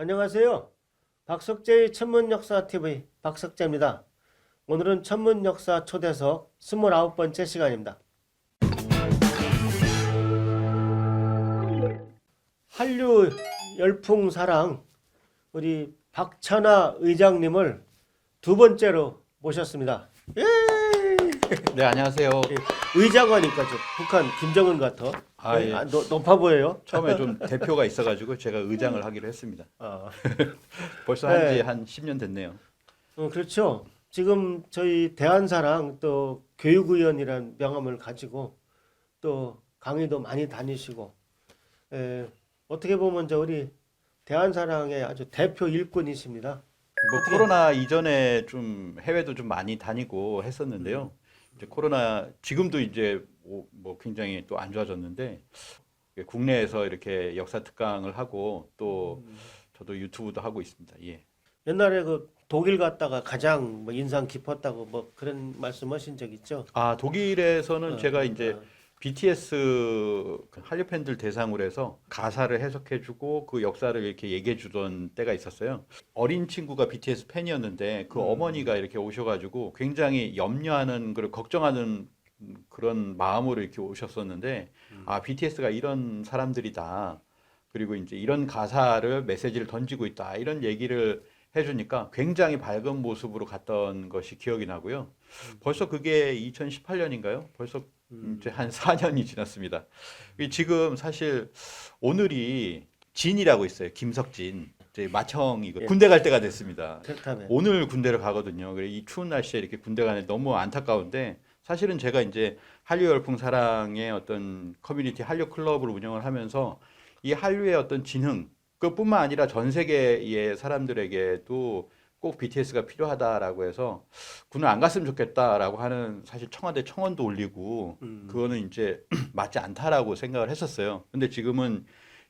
안녕하세요. 박석재의 천문역사TV 박석재입니다. 오늘은 천문역사 초대석 29번째 시간입니다. 한류 열풍사랑 우리 박찬하 의장님을 두 번째로 모셨습니다. 예! 네, 안녕하세요. 의장하니까 저 북한 김정은 같아. 예. 높아 보여요. 처음에 좀 대표가 있어가지고 제가 의장을 하기로 했습니다. 아. 벌써 네. 한 10년 됐네요. 그렇죠. 지금 저희 대한사랑 또 교육의원이라는 명함을 가지고 또 강의도 많이 다니시고, 어떻게 보면 저 우리 대한사랑의 아주 대표 일꾼이십니다. 뭐 코로나 이전에 좀 해외도 좀 많이 다니고 했었는데요. 이제 코로나 지금도 이제 뭐 굉장히 또 안 좋아졌는데 국내에서 이렇게 역사 특강을 하고 또 저도 유튜브도 하고 있습니다. 예. 옛날에 그 독일 갔다가 가장 뭐 인상 깊었다고 뭐 그런 말씀하신 적 있죠? 독일에서는 제가 이제 어. BTS 그 한류 팬들 대상으로 해서 가사를 해석해주고 그 역사를 이렇게 얘기해주던 때가 있었어요. 어린 친구가 BTS 팬이었는데 그 어머니가 이렇게 오셔가지고 굉장히 염려하는 그리고 걱정하는 그런 마음으로 이렇게 오셨었는데 BTS가 이런 사람들이다. 그리고 이제 이런 가사를 메시지를 던지고 있다. 이런 얘기를 해주니까 굉장히 밝은 모습으로 갔던 것이 기억이 나고요. 벌써 그게 2018년인가요? 벌써 이제 한 4년이 지났습니다. 지금 사실 오늘이 진이라고 있어요. 김석진. 이제 마청이 예. 군대 갈 때가 됐습니다. 그렇다면 오늘 군대를 가거든요. 그래 이 추운 날씨에 이렇게 군대 가는 너무 안타까운데 사실은 제가 이제 한류 열풍 사랑의 어떤 커뮤니티 한류 클럽을 운영을 하면서 이 한류의 어떤 진흥 그뿐만 아니라 전 세계의 사람들에게도 꼭 BTS가 필요하다라고 해서 군을 안 갔으면 좋겠다라고 하는 사실 청와대 청원도 올리고 그거는 이제 맞지 않다라고 생각을 했었어요. 근데 지금은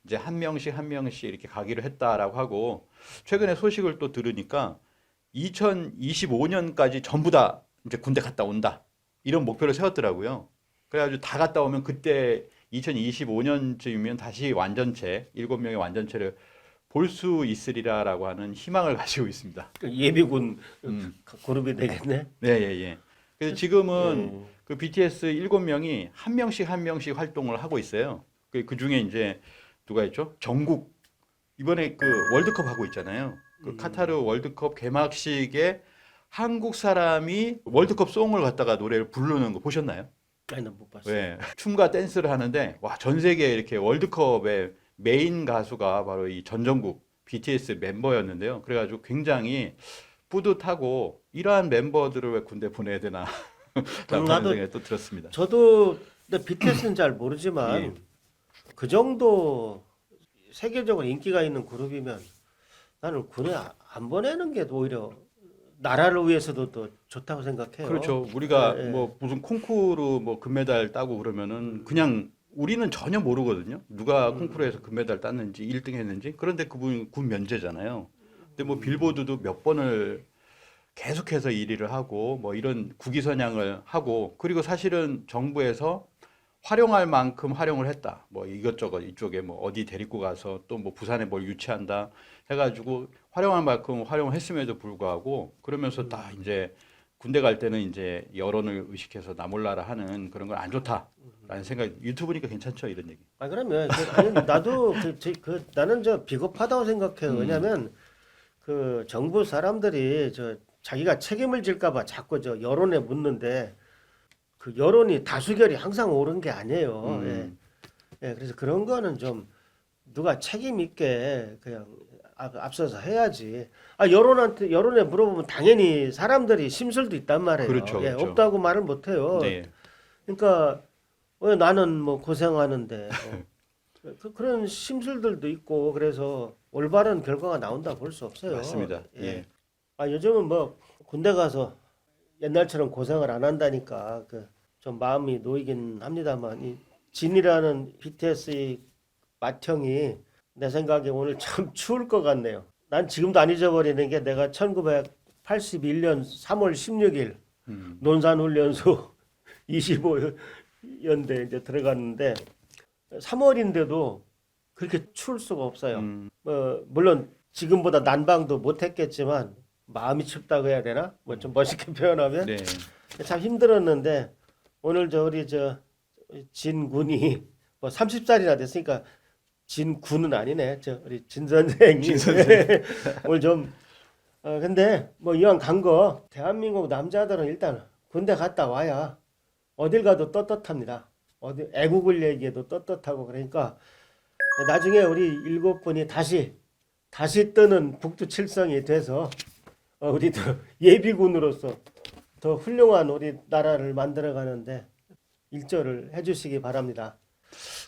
이제 한 명씩 이렇게 가기로 했다라고 하고 최근에 소식을 또 들으니까 2025년까지 전부 다 이제 군대 갔다 온다. 이런 목표를 세웠더라고요. 그래가지고 다 갔다 오면 그때 2025년쯤이면 다시 완전체, 7명의 완전체를 볼 수 있으리라라고 하는 희망을 가지고 있습니다. 예비군 그룹이 되겠네. 네, 예. 그래서 지금은 그 BTS 7명이 한 명씩 활동을 하고 있어요. 그 중에 이제 누가 있죠? 정국 이번에 그 월드컵 하고 있잖아요. 그 카타르 월드컵 개막식에 한국 사람이 월드컵 송을 갖다가 노래를 부르는 거 보셨나요? 아니, 난 못 봤어요. 네. 춤과 댄스를 하는데 와, 전 세계 이렇게 월드컵의 메인 가수가 바로 이 전정국 BTS 멤버였는데요. 그래가지고 굉장히 뿌듯하고 이러한 멤버들을 왜 군대 보내야 되나 라고 하는 생각이 또 들었습니다. 저도 근데 BTS는 잘 모르지만 예. 그 정도 세계적으로 인기가 있는 그룹이면 나는 군에 안 보내는 게 오히려 나라를 위해서도 더 좋다고 생각해요. 그렇죠. 우리가 예, 예. 뭐 무슨 콩쿠르 뭐 금메달 따고 그러면은 그냥 우리는 전혀 모르거든요. 누가 콩쿠르에서 금메달 땄는지 1등 했는지. 그런데 그분 군 면제잖아요. 근데 뭐 빌보드도 몇 번을 계속해서 1위를 하고 뭐 이런 국위선양을 하고 그리고 사실은 정부에서 활용할 만큼 활용을 했다. 뭐 이것저것 이쪽에 뭐 어디 데리고 가서 또 뭐 부산에 뭘 유치한다 해가지고 활용할 만큼 활용을 했음에도 불구하고 그러면서 딱 이제 군대 갈 때는 이제 여론을 의식해서 나 몰라라 하는 그런 건 안 좋다라는 생각. 유튜브니까 괜찮죠 이런 얘기. 그러면 아니, 나도 나는 저 비겁하다고 생각해요. 왜냐하면 그 정부 사람들이 저 자기가 책임을 질까봐 자꾸 저 여론에 묻는데 그 여론이 다수결이 항상 옳은 게 아니에요. 예, 그래서 그런 거는 좀 누가 책임 있게 그냥 앞서서 해야지. 여론에 물어보면 당연히 사람들이 심술도 있단 말이에요. 그렇죠, 예, 그렇죠. 없다고 말을 못 해요. 네. 그러니까 왜 나는 뭐 고생하는데 그런 심술들도 있고 그래서 올바른 결과가 나온다 볼 수 없어요. 맞습니다. 예. 예. 요즘은 뭐 군대 가서 옛날처럼 고생을 안 한다니까 그 좀 마음이 놓이긴 합니다만 이 진이라는 BTS의 맏형이 내 생각에 오늘 참 추울 것 같네요. 난 지금도 안 잊어버리는 게 내가 1981년 3월 16일 논산훈련소 25연대 이제 들어갔는데 3월인데도 그렇게 추울 수가 없어요. 물론 지금보다 난방도 못했겠지만 마음이 춥다고 해야 되나? 뭐 좀 멋있게 표현하면 네. 참 힘들었는데 오늘 우리 진군이 뭐 30살이나 됐으니까 진군은 아니네. 우리 진 선생이 오늘 좀 근데 뭐 이왕 간 거 대한민국 남자들은 일단 군대 갔다 와야 어딜 가도 떳떳합니다. 어디 애국을 얘기해도 떳떳하고 그러니까 나중에 우리 7분이 다시 뜨는 북두칠성이 돼서 우리도 예비군으로서 더 훌륭한 우리 나라를 만들어가는데 일조를 해주시기 바랍니다.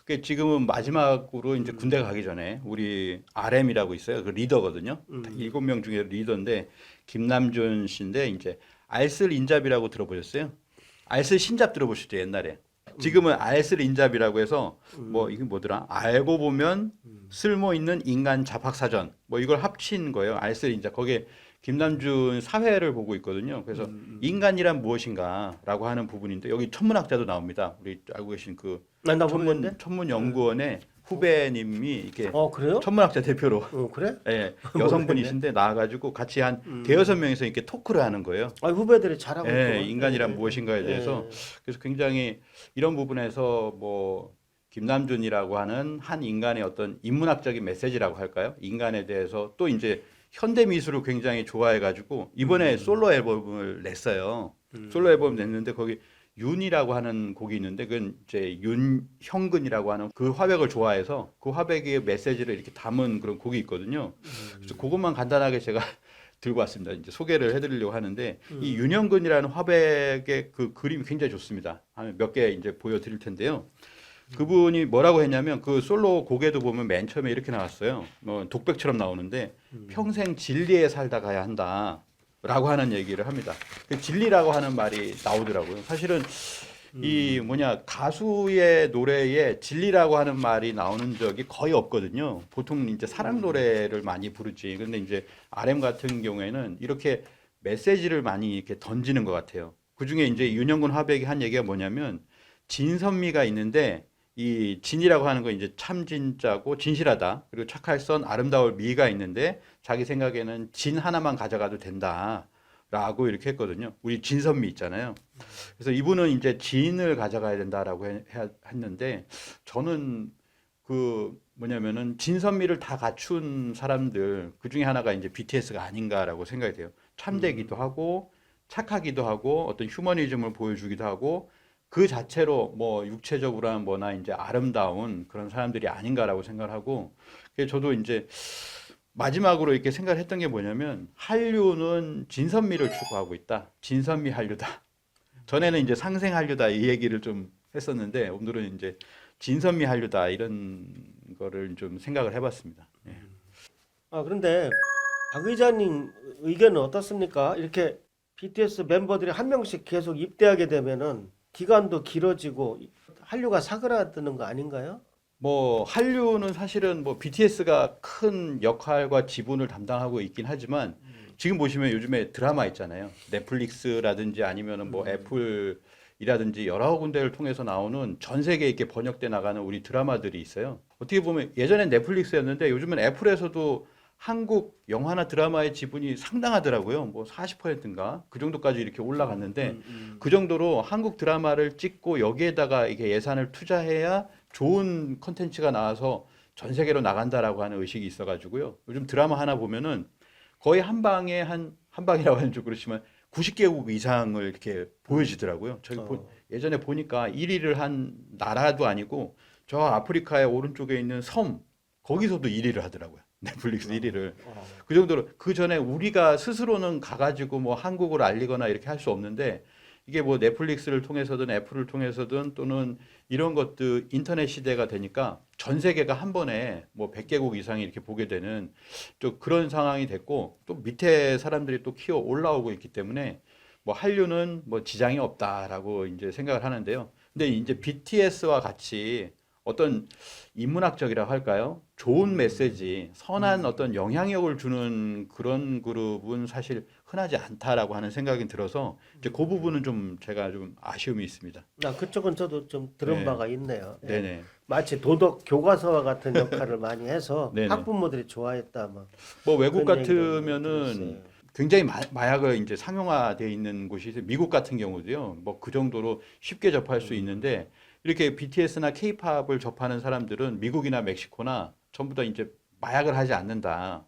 그 지금은 마지막으로 이제 군대 가기 전에 우리 RM이라고 있어요. 그 리더거든요. 7명 중에 리더인데 김남준 씨인데 이제 알쓸 인잡이라고 들어보셨어요? 알쓸 신잡 들어보셨죠 옛날에? 지금은 알쓸 인잡이라고 해서 뭐 이게 뭐더라? 알고 보면 쓸모 있는 인간 잡학사전 뭐 이걸 합친 거예요. 알쓸 인잡. 거기에 김남준 사회를 보고 있거든요. 그래서 인간이란 무엇인가라고 하는 부분인데 여기 천문학자도 나옵니다. 우리 알고 계신 그 나 모르겠는데? 천문연구원의 후배님이 이렇게 그래요? 천문학자 대표로 그래? 예, 여성분이신데 나와가지고 같이 한 대여섯 명이서 이렇게 토크를 하는 거예요. 후배들이 잘하고 예, 있고. 인간이란 무엇인가에 대해서 그래서 굉장히 이런 부분에서 뭐 김남준이라고 하는 한 인간의 어떤 인문학적인 메시지라고 할까요? 인간에 대해서 또 이제 현대 미술을 굉장히 좋아해가지고 이번에 솔로 앨범을 냈어요. 솔로 앨범 냈는데 거기 윤이라고 하는 곡이 있는데 그건 이제 윤형근이라고 하는 그 화백을 좋아해서 그 화백의 메시지를 이렇게 담은 그런 곡이 있거든요. 그래서 그것만 간단하게 제가 들고 왔습니다. 이제 소개를 해드리려고 하는데 이 윤형근이라는 화백의 그 그림이 굉장히 좋습니다. 몇 개 이제 보여드릴 텐데요. 그분이 뭐라고 했냐면 그 솔로 곡에도 보면 맨 처음에 이렇게 나왔어요. 뭐 독백처럼 나오는데 평생 진리에 살다 가야 한다라고 하는 얘기를 합니다. 그 진리라고 하는 말이 나오더라고요. 사실은 이 가수의 노래에 진리라고 하는 말이 나오는 적이 거의 없거든요. 보통 이제 사랑 노래를 많이 부르지. 근데 이제 RM 같은 경우에는 이렇게 메시지를 많이 이렇게 던지는 것 같아요. 그 중에 이제 윤영근 화백이 한 얘기가 뭐냐면 진선미가 있는데 이 진이라고 하는 건 이제 참 진짜고 진실하다. 그리고 착할 선 아름다울 미가 있는데 자기 생각에는 진 하나만 가져가도 된다. 라고 이렇게 했거든요. 우리 진선미 있잖아요. 그래서 이분은 이제 진을 가져가야 된다라고 했는데 저는 그 뭐냐면은 진선미를 다 갖춘 사람들 그 중에 하나가 이제 BTS가 아닌가라고 생각이 돼요. 참되기도 하고 착하기도 하고 어떤 휴머니즘을 보여주기도 하고 그 자체로 뭐 육체적으로나 뭐나 이제 아름다운 그런 사람들이 아닌가라고 생각하고 저도 이제 마지막으로 이렇게 생각을 했던 게 뭐냐면 한류는 진선미를 추구하고 있다. 진선미 한류다. 전에는 이제 상생 한류다 이 얘기를 좀 했었는데 오늘은 이제 진선미 한류다 이런 거를 좀 생각을 해봤습니다. 예. 그런데 박 의장님 의견은 어떻습니까? 이렇게 BTS 멤버들이 한 명씩 계속 입대하게 되면은 기간도 길어지고 한류가 사그라드는 거 아닌가요? 뭐 한류는 사실은 뭐 BTS가 큰 역할과 지분을 담당하고 있긴 하지만 지금 보시면 요즘에 드라마 있잖아요. 넷플릭스라든지 아니면은 뭐 애플이라든지 여러 군데를 통해서 나오는 전 세계에 이렇게 번역돼 나가는 우리 드라마들이 있어요. 어떻게 보면 예전엔 넷플릭스였는데 요즘은 애플에서도 한국 영화나 드라마의 지분이 상당하더라고요. 뭐 40%인가 그 정도까지 이렇게 올라갔는데 그 정도로 한국 드라마를 찍고 여기에다가 이게 예산을 투자해야 좋은 컨텐츠가 나와서 전 세계로 나간다라고 하는 의식이 있어가지고요. 요즘 드라마 하나 보면은 거의 한 방에 한 방이라고 하는 좀 그렇지만 90개국 이상을 이렇게 보여지더라고요. 예전에 보니까 1위를 한 나라도 아니고 저 아프리카의 오른쪽에 있는 섬 거기서도 1위를 하더라고요. 넷플릭스 1위를. 그 정도로 그 전에 우리가 스스로는 가가지고 뭐 한국을 알리거나 이렇게 할 수 없는데 이게 뭐 넷플릭스를 통해서든 애플을 통해서든 또는 이런 것들 인터넷 시대가 되니까 전 세계가 한 번에 뭐 100개국 이상이 이렇게 보게 되는 좀 그런 상황이 됐고 또 밑에 사람들이 또 키워 올라오고 있기 때문에 뭐 한류는 뭐 지장이 없다라고 이제 생각을 하는데요. 근데 이제 BTS와 같이 어떤 인문학적이라고 할까요? 좋은 메시지, 선한 어떤 영향력을 주는 그런 그룹은 사실 흔하지 않다라고 하는 생각이 들어서 이제 그 부분은 좀 제가 좀 아쉬움이 있습니다. 그쪽은 저도 좀 들은 네. 바가 있네요. 예. 네네. 마치 도덕 교과서와 같은 역할을 많이 해서 네네. 학부모들이 좋아했다. 뭐 뭐 외국 그런 얘기를 같으면은 들었어요. 굉장히 마약을 이제 상용화돼 있는 곳이 있어요. 미국 같은 경우도요. 뭐 그 정도로 쉽게 접할 수 있는데 이렇게 BTS나 K-팝을 접하는 사람들은 미국이나 멕시코나 전부 다 이제 마약을 하지 않는다.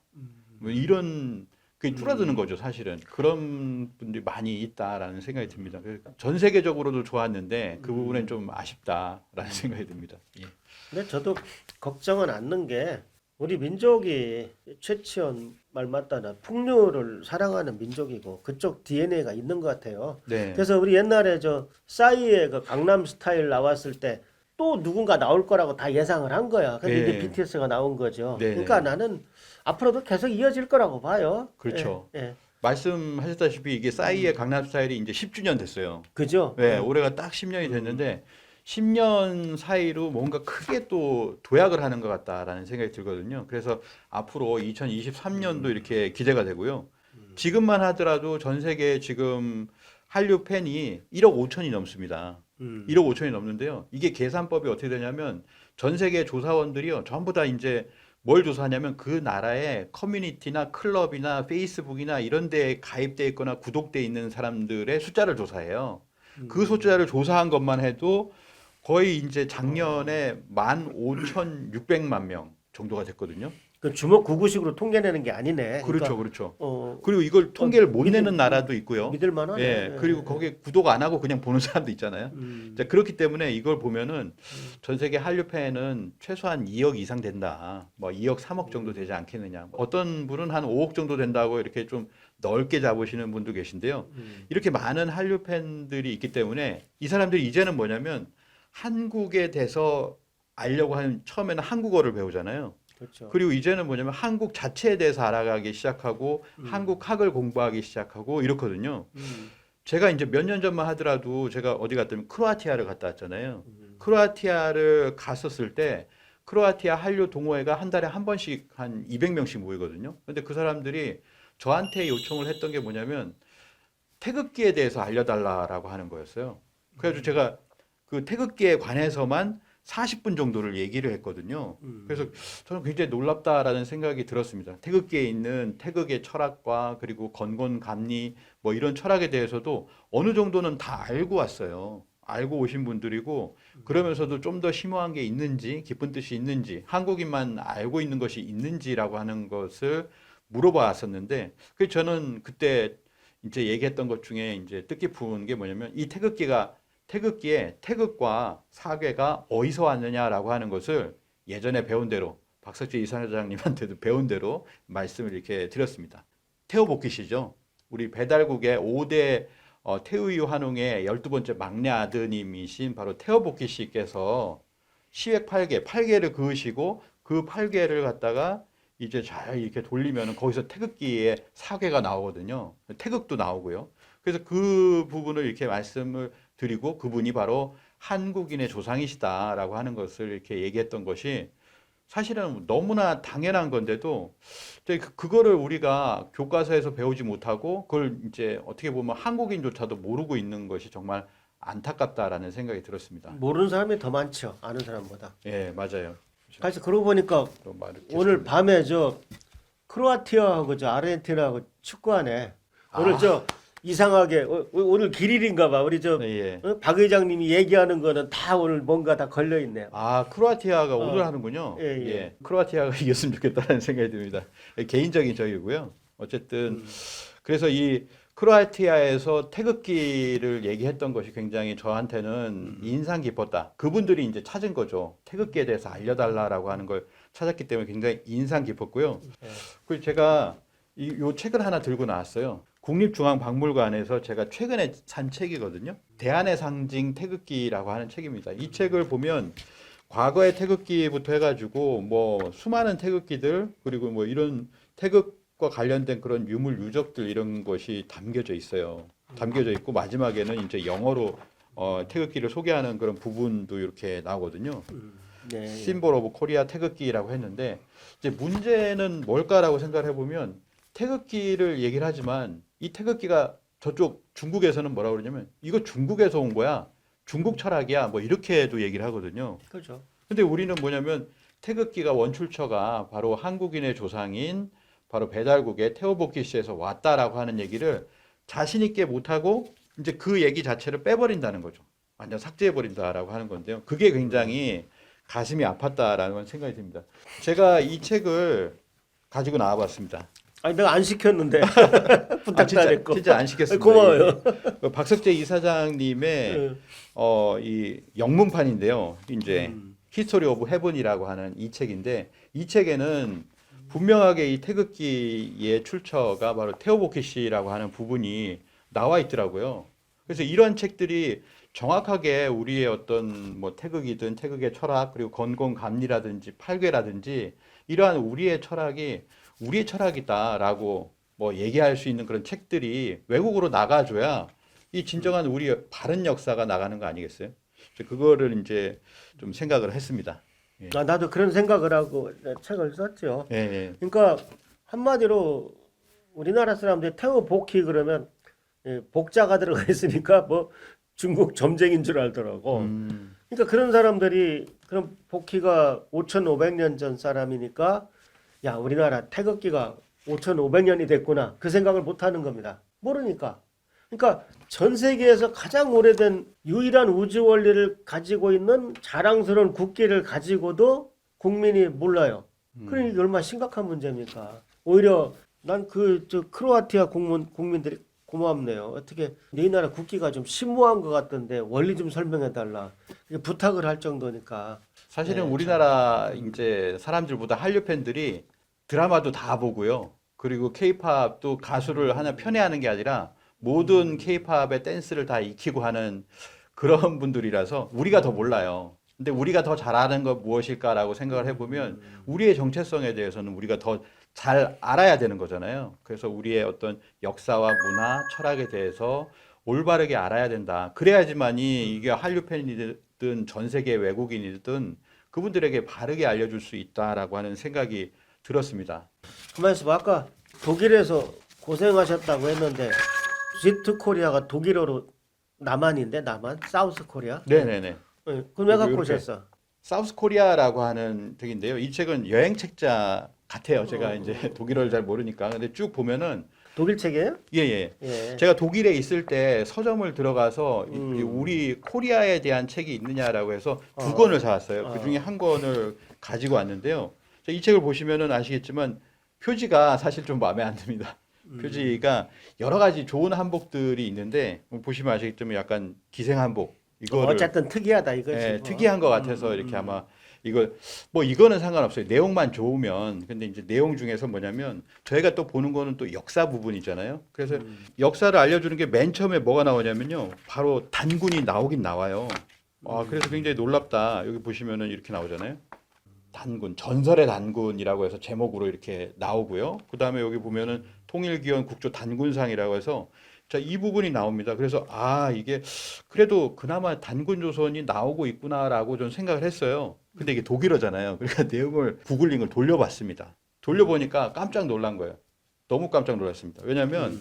뭐 이런 그게 줄어드는 거죠, 사실은. 그런 분들이 많이 있다라는 생각이 듭니다. 그러니까 전 세계적으로도 좋았는데 그 부분엔 좀 아쉽다라는 생각이 듭니다. 예. 근데 저도 걱정은 않는 게 우리 민족이 최치원 말 맞다나 풍류를 사랑하는 민족이고 그쪽 DNA가 있는 것 같아요. 네. 그래서 우리 옛날에 저 싸이의 그 강남 스타일 나왔을 때 또 누군가 나올 거라고 다 예상을 한 거야. 근데 이제 네. BTS가 나온 거죠. 네. 그러니까 나는 앞으로도 계속 이어질 거라고 봐요. 그렇죠. 예, 예. 말씀하셨다시피 이게 싸이의 강남 스타일이 이제 10주년 됐어요. 그죠? 네, 올해가 딱 10년이 됐는데 10년 사이로 뭔가 크게 또 도약을 하는 것 같다라는 생각이 들거든요. 그래서 앞으로 2023년도 이렇게 기대가 되고요. 지금만 하더라도 전 세계 지금 한류 팬이 1억 5천이 넘습니다. 1억 5천이 넘는데요. 이게 계산법이 어떻게 되냐면 전 세계 조사원들이요. 전부 다 이제 뭘 조사하냐면 그 나라의 커뮤니티나 클럽이나 페이스북이나 이런 데에 가입돼 있거나 구독돼 있는 사람들의 숫자를 조사해요. 그 숫자를 조사한 것만 해도 거의 이제 작년에 15,600만 명 정도가 됐거든요. 그 주먹 구구식으로 통계내는 게 아니네. 그렇죠, 그러니까 그렇죠. 그리고 이걸 통계를 못 내는 나라도 있고요. 믿을 만하네. 예, 그리고 거기에 구독 안 하고 그냥 보는 사람도 있잖아요. 자, 그렇기 때문에 이걸 보면은 전 세계 한류 팬은 최소한 2억 이상 된다. 뭐 2억, 3억 정도 되지 않겠느냐. 어떤 분은 한 5억 정도 된다고 이렇게 좀 넓게 잡으시는 분도 계신데요. 이렇게 많은 한류 팬들이 있기 때문에 이 사람들이 이제는 뭐냐면 한국에 대해서 알려고 하는 처음에는 한국어를 배우잖아요. 그렇죠. 그리고 이제는 뭐냐면 한국 자체에 대해서 알아가기 시작하고 한국학을 공부하기 시작하고 이렇거든요. 제가 이제 몇 년 전만 하더라도 제가 어디 갔다면 크로아티아를 갔다 왔잖아요. 크로아티아를 갔었을 때 크로아티아 한류 동호회가 한 달에 한 번씩 한 200명씩 모이거든요. 근데 그 사람들이 저한테 요청을 했던 게 뭐냐면 태극기에 대해서 알려달라라고 하는 거였어요. 그래가지고 제가 그 태극기에 관해서만 40분 정도를 얘기를 했거든요. 그래서 저는 굉장히 놀랍다라는 생각이 들었습니다. 태극기에 있는 태극의 철학과 그리고 건곤감리 뭐 이런 철학에 대해서도 어느 정도는 다 알고 왔어요. 알고 오신 분들이고 그러면서도 좀 더 심오한 게 있는지 깊은 뜻이 있는지 한국인만 알고 있는 것이 있는지라고 하는 것을 물어봤었는데 그 저는 그때 이제 얘기했던 것 중에 이제 뜻깊은 게 뭐냐면 이 태극기에 태극과 사괴가 어디서 왔느냐라고 하는 것을 예전에 배운 대로 박석주 이사장님한테도 배운 대로 말씀을 이렇게 드렸습니다. 태호복희씨죠. 우리 배달국의 5대 태우유 한웅의 12번째 막내 아드님이신 바로 태호복희 씨께서 시획 8개를 그으시고 그 8개를 갖다가 이제 잘 이렇게 돌리면 거기서 태극기에 사괴가 나오거든요. 태극도 나오고요. 그래서 그 부분을 이렇게 말씀을 드리고 그분이 바로 한국인의 조상이시다라고 하는 것을 이렇게 얘기했던 것이 사실은 너무나 당연한 건데도 그거를 우리가 교과서에서 배우지 못하고 그걸 이제 어떻게 보면 한국인조차도 모르고 있는 것이 정말 안타깝다라는 생각이 들었습니다. 모르는 사람이 더 많죠. 아는 사람보다. 예, 맞아요. 사실 그러고 보니까 또 말을 오늘 계속합니다. 밤에 저 크로아티아하고 저 아르헨티나하고 축구하네. 오늘 저 이상하게 오늘 길일인가 봐. 우리 저 예. 박 의장님이 얘기하는 거는 다 오늘 뭔가 다 걸려 있네요. 크로아티아가 오늘 하는군요. 예, 예. 크로아티아가 이겼으면 좋겠다는 생각이 듭니다. 개인적인 저희고요. 어쨌든 그래서 이 크로아티아에서 태극기를 얘기했던 것이 굉장히 저한테는 인상 깊었다. 그분들이 이제 찾은 거죠. 태극기에 대해서 알려달라라고 하는 걸 찾았기 때문에 굉장히 인상 깊었고요. 그리고 제가 요 책을 하나 들고 나왔어요. 국립중앙박물관에서 제가 최근에 산 책이거든요. 대한의 상징 태극기라고 하는 책입니다. 이 책을 보면 과거의 태극기부터 해가지고 뭐 수많은 태극기들 그리고 뭐 이런 태극과 관련된 그런 유물 유적들 이런 것이 담겨져 있어요. 담겨져 있고 마지막에는 이제 영어로 태극기를 소개하는 그런 부분도 이렇게 나오거든요. 네. 심볼 오브 코리아 태극기라고 했는데 이제 문제는 뭘까라고 생각을 해보면 태극기를 얘기를 하지만 이 태극기가 저쪽 중국에서는 뭐라고 그러냐면 이거 중국에서 온 거야. 중국 철학이야. 뭐 이렇게도 얘기를 하거든요. 그렇죠. 근데 우리는 뭐냐면 태극기가 원출처가 바로 한국인의 조상인 바로 배달국의 태오보키시에서 왔다라고 하는 얘기를 자신 있게 못하고 이제 그 얘기 자체를 빼버린다는 거죠. 완전 삭제해버린다라고 하는 건데요. 그게 굉장히 가슴이 아팠다라는 생각이 듭니다. 제가 이 책을 가지고 나와봤습니다. 아니 내가 안 시켰는데 부탁도 안 했고. 진짜 안 시켰습니다. 고마워요. 그 박석재 이사장님의 네. 이 영문판인데요. 이제 히스토리 오브 헤븐이라고 하는 이 책인데 이 책에는 분명하게 이 태극기의 출처가 바로 테오보키시라고 하는 부분이 나와 있더라고요. 그래서 이런 책들이 정확하게 우리의 어떤 뭐 태극이든 태극의 철학 그리고 건공감리라든지 팔괘라든지 이러한 우리의 철학이 우리의 철학이다라고 뭐 얘기할 수 있는 그런 책들이 외국으로 나가줘야 이 진정한 우리의 바른 역사가 나가는 거 아니겠어요? 그래서 그거를 이제 좀 생각을 했습니다. 예. 아, 나도 그런 생각을 하고 책을 썼죠. 예, 예. 그러니까 한마디로 우리나라 사람들이 태어복희 그러면 복자가 들어가 있으니까 뭐 중국 점쟁인 줄 알더라고. 그러니까 그런 사람들이 그럼 복희가 5,500년 전 사람이니까 야 우리나라 태극기가 5,500년이 됐구나 그 생각을 못 하는 겁니다. 모르니까. 그러니까 전 세계에서 가장 오래된 유일한 우주 원리를 가지고 있는 자랑스러운 국기를 가지고도 국민이 몰라요. 그러니 이게 얼마나 심각한 문제입니까? 오히려 난 저 크로아티아 국민들이 고맙네요. 어떻게 네 나라 국기가 좀 심오한 것 같던데 원리 좀 설명해 달라. 부탁을 할 정도니까. 사실은 네, 우리나라 이제 사람들보다 한류 팬들이 드라마도 다 보고요. 그리고 케이팝도 가수를 하나 편애하는 게 아니라 모든 케이팝의 댄스를 다 익히고 하는 그런 분들이라서 우리가 더 몰라요. 근데 우리가 더 잘하는 건 무엇일까라고 생각을 해보면 우리의 정체성에 대해서는 우리가 더 잘 알아야 되는 거잖아요. 그래서 우리의 어떤 역사와 문화, 철학에 대해서 올바르게 알아야 된다. 그래야지만이 이게 한류 팬이든 전 세계 외국인이든 그분들에게 바르게 알려줄 수 있다라고 하는 생각이 들었습니다. 가만히 있어봐. 아까 독일에서 고생하셨다고 했는데 지트 코리아가 독일어로 남한인데 남한? 사우스 코리아? 네네네. 네, 그럼 왜 갖고 이렇게. 오셨어? 사우스 코리아라고 하는 책인데요. 이 책은 여행 책자 같아요. 제가 이제 독일어를 잘 모르니까. 근데 쭉 보면은 독일 책이에요? 예. 예. 제가 독일에 있을 때 서점을 들어가서 우리 코리아에 대한 책이 있느냐라고 해서 두 권을 사왔어요. 그 중에 한 권을 가지고 왔는데요. 이 책을 보시면은 아시겠지만 표지가 사실 좀 마음에 안 듭니다. 표지가 여러 가지 좋은 한복들이 있는데 보시면 아시겠지만 약간 기생 한복. 이거를 어쨌든 특이하다 이거지. 예, 뭐. 특이한 것 같아서 이렇게 아마 이거는 상관없어요. 내용만 좋으면. 근데 이제 내용 중에서 뭐냐면 저희가 또 보는 거는 또 역사 부분이잖아요. 그래서 역사를 알려주는 게 맨 처음에 뭐가 나오냐면요. 바로 단군이 나오긴 나와요. 그래서 굉장히 놀랍다. 여기 보시면은 이렇게 나오잖아요. 단군, 전설의 단군이라고 해서 제목으로 이렇게 나오고요. 그 다음에 여기 보면은 통일기원 국조 단군상이라고 해서 자, 이 부분이 나옵니다. 그래서 이게 그래도 그나마 단군 조선이 나오고 있구나라고 좀 생각을 했어요. 근데 이게 독일어잖아요. 그러니까 내용을 구글링을 돌려봤습니다. 돌려보니까 깜짝 놀란 거예요. 너무 깜짝 놀랐습니다. 왜냐하면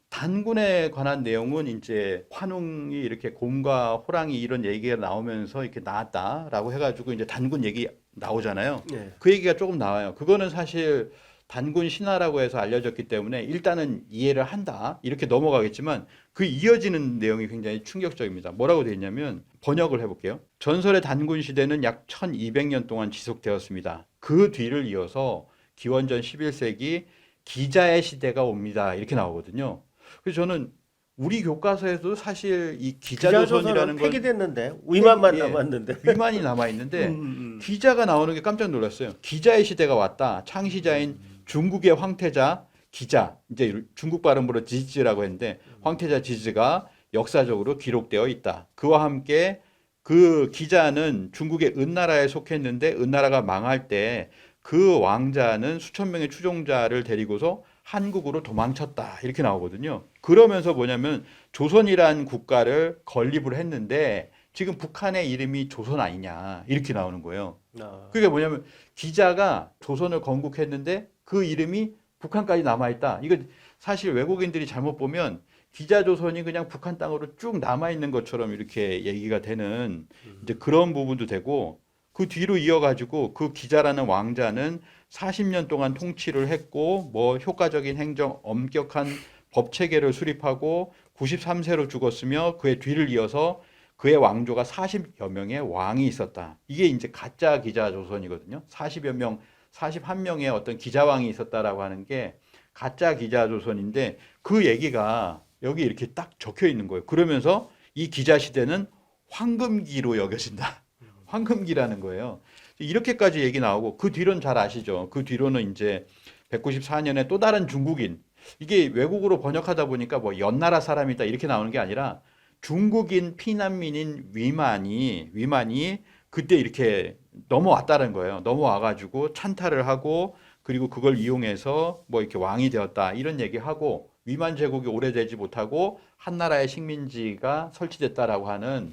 단군에 관한 내용은 이제 환웅이 이렇게 곰과 호랑이 이런 얘기가 나오면서 이렇게 나왔다라고 해가지고 이제 단군 얘기 나오잖아요. 네. 그 얘기가 조금 나와요. 그거는 사실 단군 신화라고 해서 알려졌기 때문에 일단은 이해를 한다 이렇게 넘어가겠지만 그 이어지는 내용이 굉장히 충격적입니다. 뭐라고 되어 있냐면 번역을 해볼게요. 전설의 단군 시대는 약 1200년 동안 지속되었습니다. 그 뒤를 이어서 기원전 11세기 기자의 시대가 옵니다. 이렇게 나오거든요. 그래서 저는 우리 교과서에도 사실 이 기자조선이라는 기자조선은 건 폐기됐는데 위만만 예, 남았는데. 위만이 남아 있는데 기자가 나오는 게 깜짝 놀랐어요. 기자의 시대가 왔다. 창시자인 중국의 황태자 기자, 이제 중국 발음으로 지즈라고 했는데 황태자 지즈가 역사적으로 기록되어 있다. 그와 함께 그 기자는 중국의 은나라에 속했는데 은나라가 망할 때 그 왕자는 수천 명의 추종자를 데리고서 한국으로 도망쳤다. 이렇게 나오거든요. 그러면서 뭐냐면 조선이란 국가를 건립을 했는데 지금 북한의 이름이 조선 아니냐 이렇게 나오는 거예요. 아, 그게 뭐냐면 기자가 조선을 건국했는데 그 이름이 북한까지 남아있다. 이거 사실 외국인들이 잘못 보면 기자 조선이 그냥 북한 땅으로 쭉 남아있는 것처럼 이렇게 얘기가 되는 이제 그런 부분도 되고 그 뒤로 이어가지고 그 기자라는 왕자는 40년 동안 통치를 했고 뭐 효과적인 행정, 엄격한 법 체계를 수립하고 93세로 죽었으며 그의 뒤를 이어서 그의 왕조가 40여 명의 왕이 있었다. 이게 이제 가짜 기자 조선이거든요. 40여 명, 41명의 어떤 기자왕이 있었다라고 하는 게 가짜 기자 조선인데 그 얘기가 여기 이렇게 딱 적혀 있는 거예요. 그러면서 이 기자 시대는 황금기로 여겨진다. 황금기라는 거예요. 이렇게까지 얘기 나오고 그 뒤로는 잘 아시죠. 그 뒤로는 이제 194년에 또 다른 중국인 이게 외국어로 번역하다 보니까 뭐 연나라 사람이다 이렇게 나오는 게 아니라 중국인 피난민인 위만이 그때 이렇게 넘어왔다는 거예요. 넘어와가지고 찬탈을 하고 그리고 그걸 이용해서 뭐 이렇게 왕이 되었다 이런 얘기하고 위만 제국이 오래되지 못하고 한나라의 식민지가 설치됐다라고 하는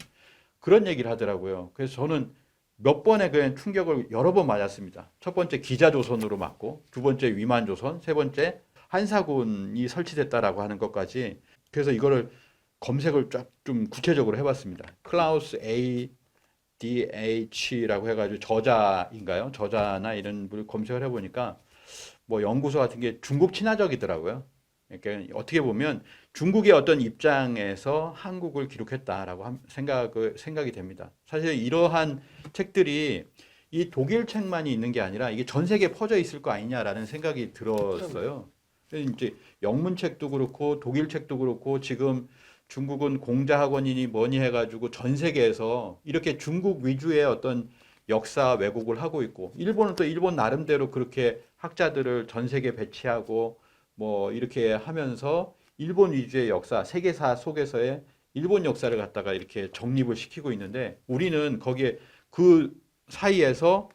그런 얘기를 하더라고요. 그래서 저는 몇 번의 그냥 충격을 여러 번 맞았습니다. 첫 번째 기자조선으로 맞고 두 번째 위만조선, 세 번째 한사군이 설치됐다라고 하는 것까지 그래서 이거를 검색을 쫙 좀 구체적으로 해봤습니다. 클라우스 A DH라고 해가지고 저자인가요? 저자나 이런 분을 검색을 해보니까 뭐 연구소 같은 게 중국 친화적이더라고요. 그러니까 어떻게 보면 중국의 어떤 입장에서 한국을 기록했다라고 생각이 됩니다. 사실 이러한 책들이 이 독일 책만이 있는 게 아니라 이게 전 세계에 퍼져 있을 거 아니냐라는 생각이 들었어요. 그래서 이제 영문 책도 그렇고 독일 책도 그렇고 지금 중국은 공자학원이니 뭐니 해가지고 전 세계에서 이렇게 중국 위주의 어떤 역사 왜곡을 하고 있고 일본은 또 일본 나름대로 그렇게 학자들을 전 세계에 배치하고 뭐 이렇게 하면서 일본 위주의 역사, 세계사 속에서의 일본 역사를 갖다가 이렇게 정립을 시키고 있는데 우리는 거기에 그 사이에서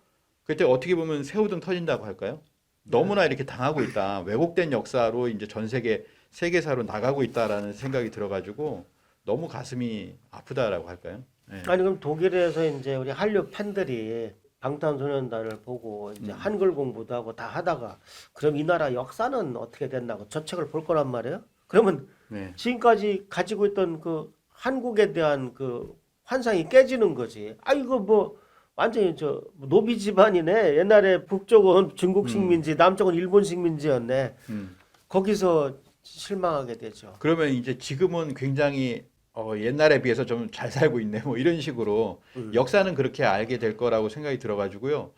그때 어떻게 보면 새우등 터진다고 할까요? 너무나 이렇게 당하고 있다. 왜곡된 역사로 이제 전 세계 세계사로 나가고 있다라는 생각이 들어가지고 너무 가슴이 아프다라고 할까요? 네. 아니 그럼 독일에서 이제 우리 한류 팬들이 방탄소년단을 보고 이제 한글 공부도 하고 다 하다가 그럼 이 나라 역사는 어떻게 됐나고 저 책을 볼 거란 말이에요? 그러면 네. 지금까지 가지고 있던 그 한국에 대한 그 환상이 깨지는 거지. 아 이거 뭐 완전히 저 노비 집안이네. 옛날에 북쪽은 중국 식민지, 남쪽은 일본 식민지였네. 음. 거기서 실망하게 되죠. 그러면 이제 지금은 굉장히 옛날에 비해서 좀 잘 살고 있네. 뭐 이런 식으로 역사는 그렇게 알게 될 거라고 생각이 들어가지고요.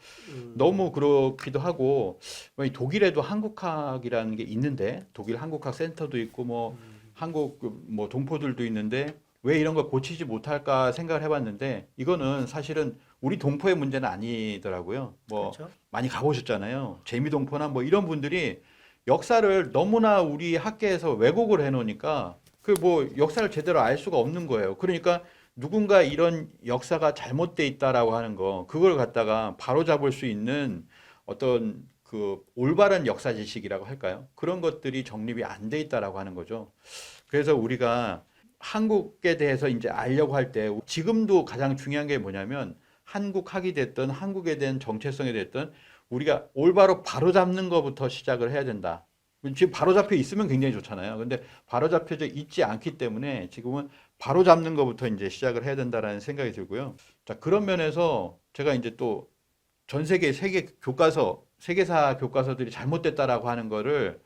너무 그렇기도 하고 이 독일에도 한국학이라는 게 있는데 독일 한국학 센터도 있고 뭐 한국 뭐 동포들도 있는데 왜 이런 걸 고치지 못할까 생각을 해봤는데 이거는 사실은 우리 동포의 문제는 아니더라고요. 뭐 그렇죠? 많이 가보셨잖아요. 재미 동포나 뭐 이런 분들이 역사를 너무나 우리 학계에서 왜곡을 해놓으니까 그 뭐 역사를 제대로 알 수가 없는 거예요. 그러니까 누군가 이런 역사가 잘못돼 있다라고 하는 거 그걸 갖다가 바로잡을 수 있는 어떤 그 올바른 역사 지식이라고 할까요? 그런 것들이 정립이 안 돼 있다라고 하는 거죠. 그래서 우리가 한국에 대해서 이제 알려고 할 때 지금도 가장 중요한 게 뭐냐면 한국학이 됐든 한국에 대한 정체성이 됐든 우리가 올바로 바로잡는 것부터 시작을 해야 된다. 지금 바로잡혀 있으면 굉장히 좋잖아요. 근데 바로잡혀져 있지 않기 때문에 지금은 바로잡는 것부터 이제 시작을 해야 된다라는 생각이 들고요. 자, 그런 면에서 제가 이제 또 전 세계 세계사 교과서들이 잘못됐다라고 하는 거를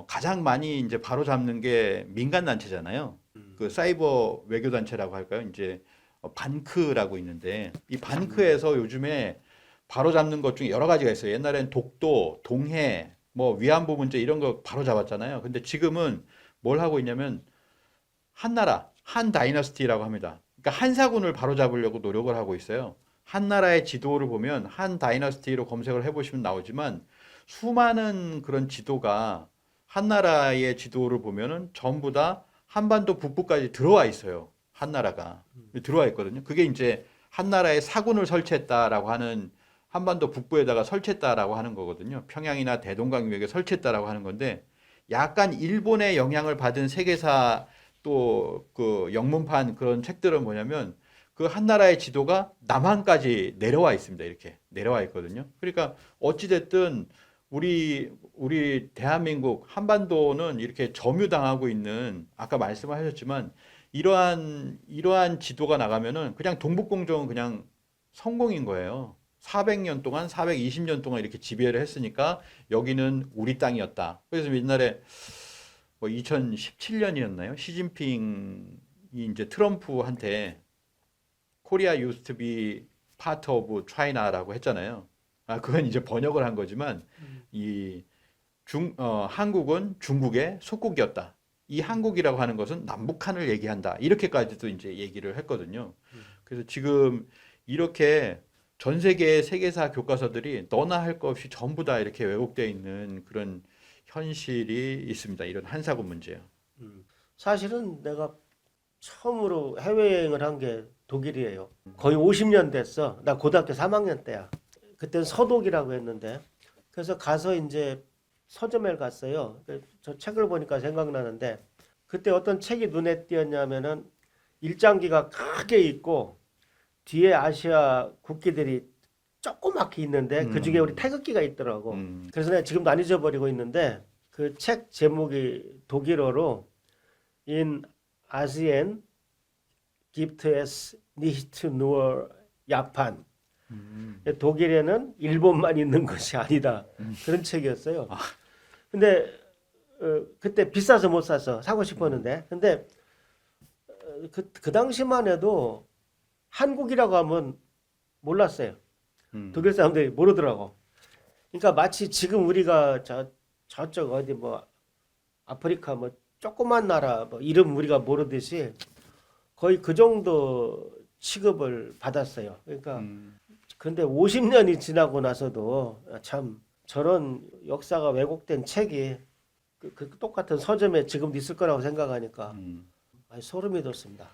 가장 많이 이제 바로잡는 게 민간 단체잖아요. 그 사이버 외교 단체라고 할까요? 이제 반크라고 있는데 이 반크에서 요즘에 바로잡는 것 중에 여러 가지가 있어요. 옛날엔 독도, 동해, 뭐 위안부 문제 이런 거 바로잡았잖아요. 근데 지금은 뭘 하고 있냐면 한나라, 한 다이너스티라고 합니다. 그러니까 한사군을 바로잡으려고 노력을 하고 있어요. 한나라의 지도를 보면 한 다이너스티로 검색을 해보시면 나오지만 수많은 그런 지도가 한나라의 지도를 보면은 전부 다 한반도 북부까지 들어와 있어요. 한나라가 들어와 있거든요. 그게 이제 한나라의 사군을 설치했다라고 하는 한반도 북부에다가 설치했다라고 하는 거거든요. 평양이나 대동강 유역에 설치했다라고 하는 건데 약간 일본의 영향을 받은 세계사 또 그 영문판 그런 책들은 뭐냐면 그 한 나라의 지도가 남한까지 내려와 있습니다. 이렇게 내려와 있거든요. 그러니까 어찌 됐든 우리 대한민국 한반도는 이렇게 점유당하고 있는 아까 말씀하셨지만 이러한 지도가 나가면은 그냥 동북공정은 그냥 성공인 거예요. 400년 동안 420년 동안 이렇게 지배를 했으니까 여기는 우리 땅이었다. 그래서 옛날에 뭐 2017년이었나요? 시진핑이 이제 트럼프한테 코리아 used to be part of China라고 했잖아요. 아, 그건 이제 번역을 한 거지만 한국은 중국의 속국이었다. 이 한국이라고 하는 것은 남북한을 얘기한다. 이렇게까지도 이제 얘기를 했거든요. 그래서 지금 이렇게 전 세계의 세계사 교과서들이 너나 할 것 없이 전부 다 이렇게 왜곡되어 있는 그런 현실이 있습니다. 이런 한사군 문제요. 사실은 내가 처음으로 해외여행을 한 게 독일이에요. 거의 50년 됐어. 나 고등학교 3학년 때야. 그때는 서독이라고 했는데 그래서 가서 이제 서점에 갔어요. 저 책을 보니까 생각나는데 그때 어떤 책이 눈에 띄었냐면은 일장기가 크게 있고 뒤에 아시아 국기들이 조그맣게 있는데 그 중에 우리 태극기가 있더라고. 그래서 내가 지금도 안 잊어버리고 있는데 그 책 제목이 독일어로 In ASEAN gibt es nicht nur Japan. 독일에는 일본만 있는 것이 아니다. 그런 책이었어요. 근데 그때 비싸서 못 사서 사고 싶었는데 근데 그 당시만 해도 한국이라고 하면 몰랐어요. 독일 사람들이 모르더라고. 그러니까 마치 지금 우리가 저쪽 어디 뭐 아프리카 뭐 조그만 나라 뭐 이름 우리가 모르듯이 거의 그 정도 취급을 받았어요. 그러니까 근데 50년이 지나고 나서도 참 저런 역사가 왜곡된 책이 그 똑같은 서점에 지금도 있을 거라고 생각하니까 아니, 소름이 돋습니다.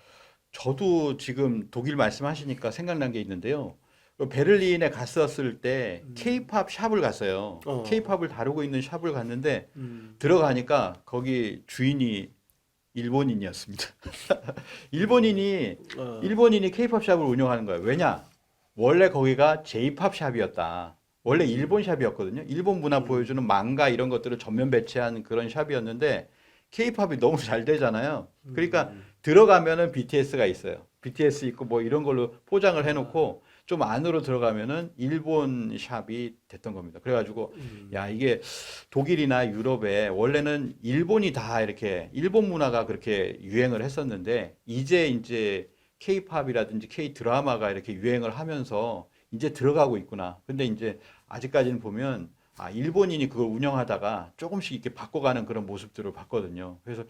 저도 지금 독일 말씀하시니까 생각난 게 있는데요. 베를린에 갔었을 때 K-팝 샵을 갔어요. K-팝을 다루고 있는 샵을 갔는데 들어가니까 거기 주인이 일본인이었습니다. 일본인이 K-팝 샵을 운영하는 거예요. 왜냐? 원래 거기가 J-팝 샵이었다. 원래 일본 샵이었거든요. 일본 문화 보여주는 망가 이런 것들을 전면 배치한 그런 샵이었는데 K-팝이 너무 잘 되잖아요. 그러니까 들어가면은 BTS가 있어요. BTS 있고 뭐 이런 걸로 포장을 해놓고 좀 안으로 들어가면은 일본 샵이 됐던 겁니다. 그래가지고 야 이게 독일이나 유럽에 원래는 일본이 다 이렇게 일본 문화가 그렇게 유행을 했었는데 이제 K-팝이라든지 K-드라마가 이렇게 유행을 하면서 이제 들어가고 있구나. 근데 이제 아직까지는 보면 일본인이 그걸 운영하다가 조금씩 이렇게 바꿔가는 그런 모습들을 봤거든요. 그래서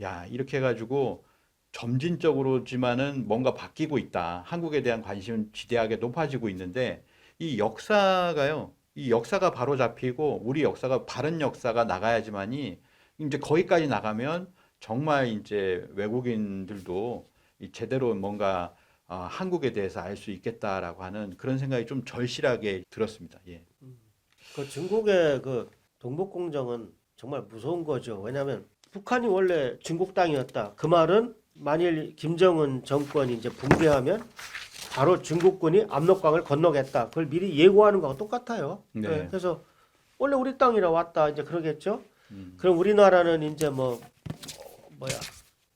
야 이렇게 해가지고 점진적으로지만은 뭔가 바뀌고 있다. 한국에 대한 관심은 지대하게 높아지고 있는데 이 역사가요. 이 역사가 바로 잡히고 우리 역사가 바른 역사가 나가야지만이 이제 거기까지 나가면 정말 이제 외국인들도 이 제대로 뭔가 한국에 대해서 알 수 있겠다라고 하는 그런 생각이 좀 절실하게 들었습니다. 예. 그 중국의 그 동북공정은 정말 무서운 거죠. 왜냐하면 북한이 원래 중국 땅이었다. 그 말은 만일 김정은 정권이 이제 붕괴하면 바로 중국군이 압록강을 건너겠다. 그걸 미리 예고하는 거하고 똑같아요. 네. 네, 그래서 원래 우리 땅이라 왔다 이제 그러겠죠. 그럼 우리나라는 이제 뭐야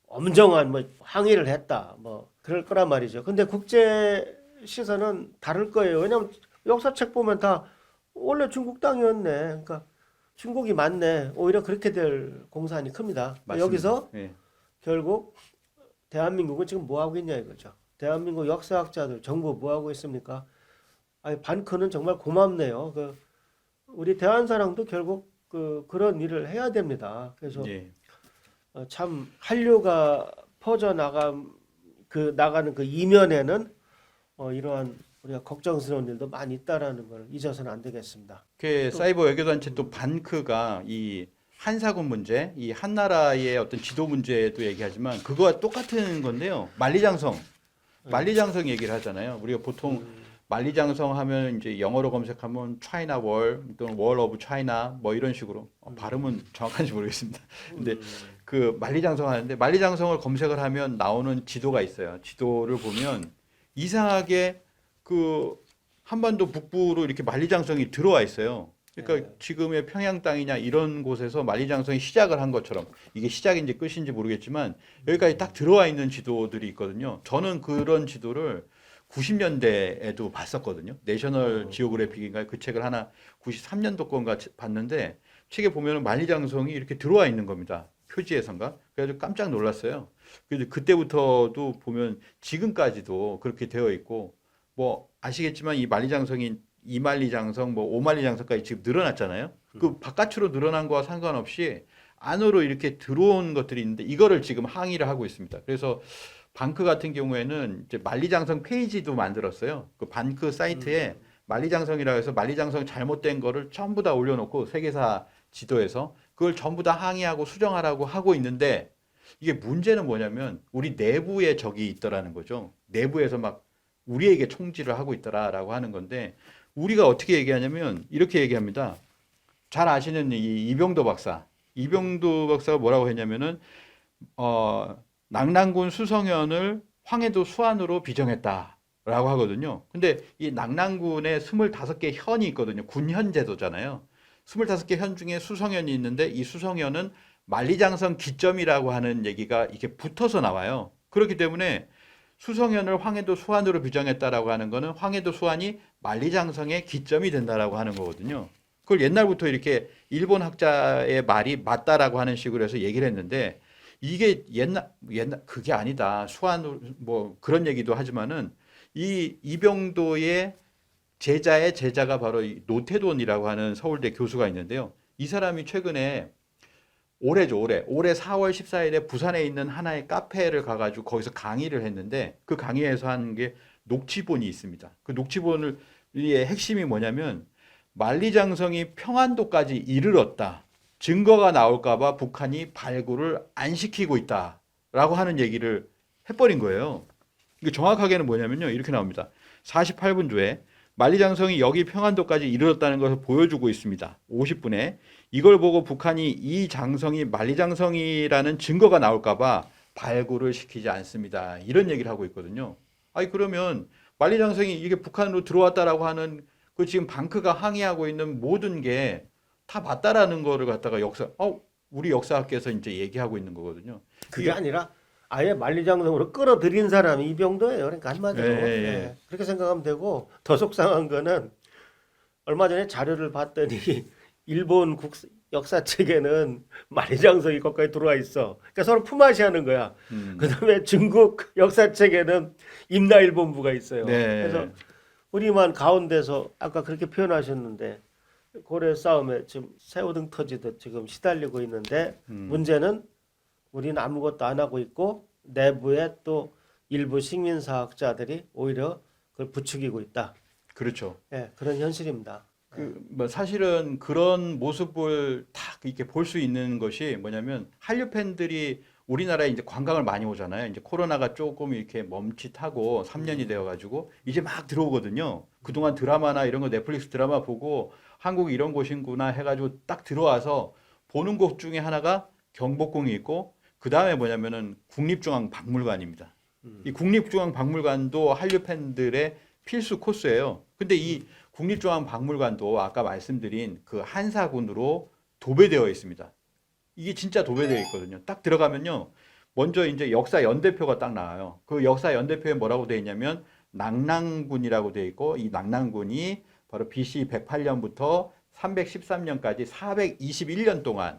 엄정한 뭐 항의를 했다. 뭐 그럴 거란 말이죠. 근데 국제 시선은 다를 거예요. 왜냐하면 역사책 보면 다 원래 중국 땅이었네. 그러니까 중국이 맞네. 오히려 그렇게 될 공산이 큽니다. 맞습니다. 여기서 예. 결국 대한민국은 지금 뭐 하고 있냐 이거죠. 대한민국 역사학자들 정부 뭐 하고 있습니까? 아니 반크는 정말 고맙네요. 우리 대한사랑도 결국 그런 일을 해야 됩니다. 그래서 예. 참 한류가 퍼져 나가는 그 이면에는 이러한 우리가 걱정스러운 일도 많이 있다라는 걸 잊어서는 안 되겠습니다. 그 사이버 외교단체 또 반크가 이 한사군 문제, 이 한나라의 어떤 지도 문제도 얘기하지만 그거와 똑같은 건데요. 만리장성 얘기를 하잖아요. 우리가 보통 만리장성 하면 이제 영어로 검색하면 차이나 월 또는 월 오브 차이나 뭐 이런 식으로 발음은 정확한지 모르겠습니다. 근데 그 만리장성 하는데 만리장성을 검색을 하면 나오는 지도가 있어요. 지도를 보면 이상하게 그 한반도 북부로 이렇게 만리장성이 들어와 있어요. 그러니까 네. 지금의 평양 땅이냐 이런 곳에서 만리장성이 시작을 한 것처럼 이게 시작인지 끝인지 모르겠지만 여기까지 딱 들어와 있는 지도들이 있거든요. 저는 그런 지도를 90년대에도 봤었거든요. 내셔널 지오그래픽인가 그 책을 하나 93년도 건가 봤는데 책에 보면은 만리장성이 이렇게 들어와 있는 겁니다. 표지에선가. 그래가지고 깜짝 놀랐어요. 그래서 그때부터도 보면 지금까지도 그렇게 되어 있고 뭐 아시겠지만 이 만리장성이 이만리장성, 뭐 오만리장성까지 지금 늘어났잖아요. 그 바깥으로 늘어난 거와 상관없이 안으로 이렇게 들어온 것들이 있는데 이거를 지금 항의를 하고 있습니다. 그래서 방크 같은 경우에는 이제 만리장성 페이지도 만들었어요. 그 방크 사이트에 만리장성이라고 해서 만리장성 잘못된 거를 전부 다 올려놓고 세계사 지도에서 그걸 전부 다 항의하고 수정하라고 하고 있는데 이게 문제는 뭐냐면 우리 내부에 적이 있더라는 거죠. 내부에서 막 우리에게 총질을 하고 있더라라고 하는 건데 우리가 어떻게 얘기하냐면 이렇게 얘기합니다. 잘 아시는 이 이병도 박사. 이병도 박사가 뭐라고 했냐면은 낙랑군 수성현을 황해도 수안으로 비정했다라고 하거든요. 근데 이 낙랑군에 25개 현이 있거든요. 군현 제도잖아요. 25개 현 중에 수성현이 있는데 이 수성현은 만리장성 기점이라고 하는 얘기가 이게 붙어서 나와요. 그렇기 때문에 수성현을 황해도 수안으로 규정했다라고 하는 거는 황해도 수안이 만리장성의 기점이 된다라고 하는 거거든요. 그걸 옛날부터 이렇게 일본 학자의 말이 맞다라고 하는 식으로 해서 얘기를 했는데 이게 옛날 그게 아니다. 수안 뭐 그런 얘기도 하지만은 이 이병도의 제자의 제자가 바로 이 노태돈이라고 하는 서울대 교수가 있는데요. 이 사람이 최근에 올해 4월 14일에 부산에 있는 하나의 카페를 가가지고 거기서 강의를 했는데 그 강의에서 한 게 녹취본이 있습니다. 그 녹취본의 핵심이 뭐냐면 만리장성이 평안도까지 이르렀다. 증거가 나올까봐 북한이 발굴을 안 시키고 있다라고 하는 얘기를 해버린 거예요. 이게 정확하게는 뭐냐면요. 이렇게 나옵니다. 48분조에 만리장성이 여기 평안도까지 이르렀다는 것을 보여주고 있습니다. 50분에 이걸 보고 북한이 이 장성이 만리장성이라는 증거가 나올까봐 발굴을 시키지 않습니다. 이런 얘기를 하고 있거든요. 아니 그러면 만리장성이 이게 북한으로 들어왔다라고 하는 그 지금 방크가 항의하고 있는 모든 게 다 맞다라는 거를 갖다가 우리 역사학계에서 이제 얘기하고 있는 거거든요. 그게 아니라 아예 만리장성으로 끌어들인 사람이 이병도예요. 그러니까 한마디로 예, 그렇게 생각하면 되고 더 속상한 거는 얼마 전에 자료를 봤더니 일본 역사책에는 만리장성이 거기까지 들어와 있어. 그러니까 서로 품앗이하는 거야. 그다음에 중국 역사책에는 임나일본부가 있어요. 네. 그래서 우리만 가운데서 아까 그렇게 표현하셨는데 고래 싸움에 지금 새우등 터지듯 지금 시달리고 있는데 문제는 우리는 아무것도 안 하고 있고 내부에 또 일부 식민사학자들이 오히려 그걸 부추기고 있다. 그렇죠. 예, 그런 현실입니다. 뭐 사실은 그런 모습을 다 이렇게 볼 수 있는 것이 뭐냐면 한류 팬들이 우리나라에 이제 관광을 많이 오잖아요. 이제 코로나가 조금 이렇게 멈칫하고 3년이 되어가지고 이제 막 들어오거든요. 그동안 드라마나 이런 거 넷플릭스 드라마 보고 한국이 이런 곳인구나 해가지고 딱 들어와서 보는 곳 중에 하나가 경복궁이 있고 그 다음에 뭐냐면은 국립중앙박물관입니다. 이 국립중앙박물관도 한류 팬들의 필수 코스예요. 근데 이 국립중앙박물관도 아까 말씀드린 그 한사군으로 도배되어 있습니다. 이게 진짜 도배되어 있거든요. 딱 들어가면요. 먼저 이제 역사 연대표가 딱 나와요. 그 역사 연대표에 뭐라고 되어 있냐면 낙랑군이라고 되어 있고 이 낙랑군이 바로 BC 108년부터 313년까지 421년 동안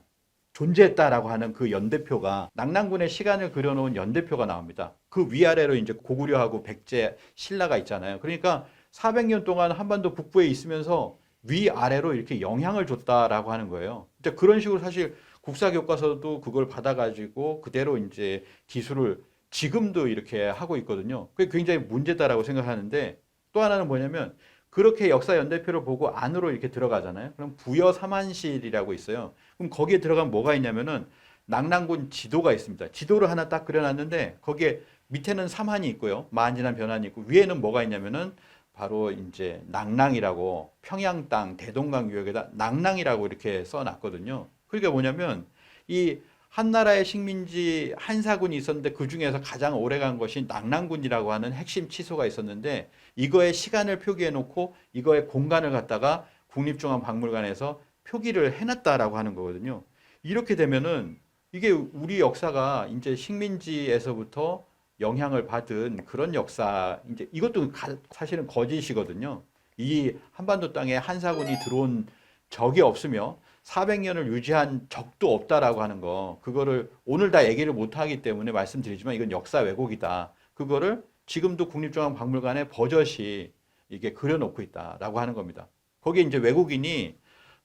존재했다라고 하는 그 연대표가 낙랑군의 시간을 그려놓은 연대표가 나옵니다. 그 위아래로 이제 고구려하고 백제 신라가 있잖아요. 그러니까 400년 동안 한반도 북부에 있으면서 위아래로 이렇게 영향을 줬다라고 하는 거예요. 이제 그런 식으로 사실 국사 교과서도 그걸 받아가지고 그대로 이제 기술을 지금도 이렇게 하고 있거든요. 그게 굉장히 문제다라고 생각하는데 또 하나는 뭐냐면 그렇게 역사 연대표를 보고 안으로 이렇게 들어가잖아요. 그럼 부여 삼안실이라고 있어요. 그럼 거기에 들어가면 뭐가 있냐면은 낙랑군 지도가 있습니다. 지도를 하나 딱 그려놨는데 거기에 밑에는 삼안이 있고요. 만진한 변환이 있고 위에는 뭐가 있냐면은 바로 이제 낙랑이라고 평양 땅 대동강 유역에다 낙랑이라고 이렇게 써놨거든요. 그러니까 뭐냐면 이 한나라의 식민지 한사군이 있었는데 그 중에서 가장 오래간 것이 낙랑군이라고 하는 핵심 치소가 있었는데 이거의 시간을 표기해 놓고 이거의 공간을 갖다가 국립중앙박물관에서 표기를 해놨다라고 하는 거거든요. 이렇게 되면은 이게 우리 역사가 이제 식민지에서부터 영향을 받은 그런 역사, 이제 이것도 사실은 거짓이거든요. 이 한반도 땅에 한사군이 들어온 적이 없으며 400년을 유지한 적도 없다라고 하는 거, 그거를 오늘 다 얘기를 못 하기 때문에 말씀드리지만 이건 역사 왜곡이다. 그거를 지금도 국립중앙박물관에 버젓이 이게 그려놓고 있다라고 하는 겁니다. 거기에 이제 외국인이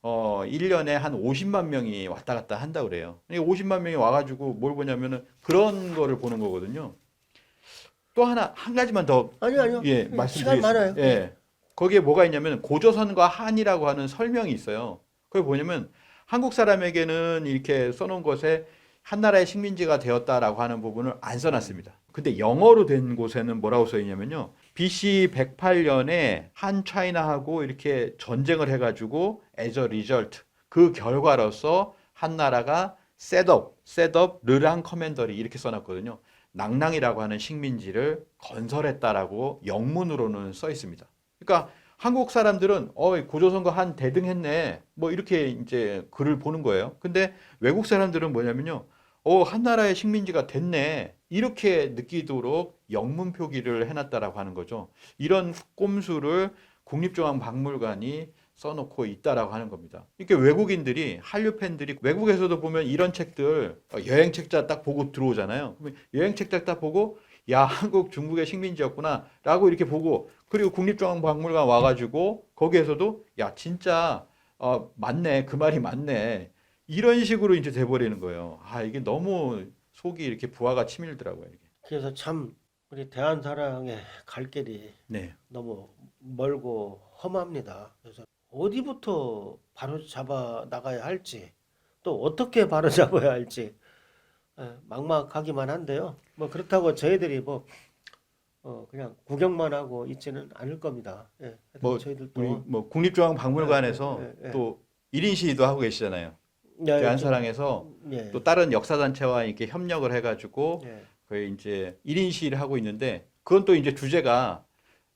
1년에 한 50만 명이 왔다 갔다 한다 그래요. 50만 명이 와가지고 뭘 보냐면은 그런 거를 보는 거거든요. 또 한 가지만 더 아니요. 예, 시간 말씀드리겠습니다. 많아요. 예. 거기에 뭐가 있냐면 고조선과 한이라고 하는 설명이 있어요. 그게 뭐냐면 한국 사람에게는 이렇게 써놓은 것에 한나라의 식민지가 되었다라고 하는 부분을 안 써놨습니다. 근데 영어로 된 곳에는 뭐라고 써 있냐면요. BC 108년에 한 차이나하고 이렇게 전쟁을 해가지고 as a result 그 결과로서 한나라가 set up 르랑 커맨더리 이렇게 써놨거든요. 낭랑이라고 하는 식민지를 건설했다라고 영문으로는 써 있습니다. 그러니까 한국 사람들은 고조선과 한 대등했네 뭐 이렇게 이제 글을 보는 거예요. 근데 외국 사람들은 뭐냐면요. 한나라의 식민지가 됐네 이렇게 느끼도록 영문 표기를 해놨다라고 하는 거죠. 이런 꼼수를 국립중앙박물관이 써놓고 있다라고 하는 겁니다. 이렇게 외국인들이 한류 팬들이 외국에서도 보면 이런 책들 여행책자 딱 보고 들어오잖아요. 그러면 여행책자 딱 보고 야 한국 중국의 식민지였구나라고 이렇게 보고 그리고 국립중앙박물관 와가지고 거기에서도 야 진짜 맞네 그 말이 맞네 이런 식으로 이제 돼버리는 거예요. 이게 너무 속이 이렇게 부하가 치밀더라고요. 이게. 그래서 참 우리 대한사랑의 갈 길이 네. 너무 멀고 험합니다. 그래서 어디부터 바로 잡아 나가야 할지 또 어떻게 바로 잡아야 할지 막막하기만 한데요. 뭐 그렇다고 저희들이 뭐 그냥 구경만 하고 있지는 않을 겁니다. 예, 뭐 저희들도 우리 뭐 국립중앙박물관에서 예. 또 1인 시위도 하고 계시잖아요. 예, 대한사랑에서 예, 또 다른 역사단체와 이렇게 협력을 해가지고 예. 거의 이제 1인 시위를 하고 있는데 그건 또 이제 주제가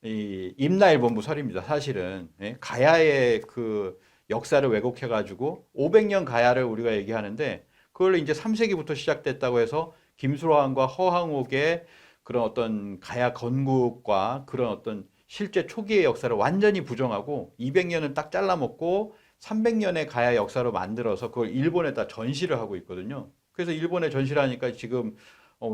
이 임나일본부설입니다. 사실은 가야의 그 역사를 왜곡해가지고 500년 가야를 우리가 얘기하는데 그걸 이제 3세기부터 시작됐다고 해서 김수로왕과 허황옥의 그런 어떤 가야 건국과 그런 어떤 실제 초기의 역사를 완전히 부정하고 200년은 딱 잘라먹고 300년의 가야 역사로 만들어서 그걸 일본에다 전시를 하고 있거든요. 그래서 일본에 전시를 하니까 지금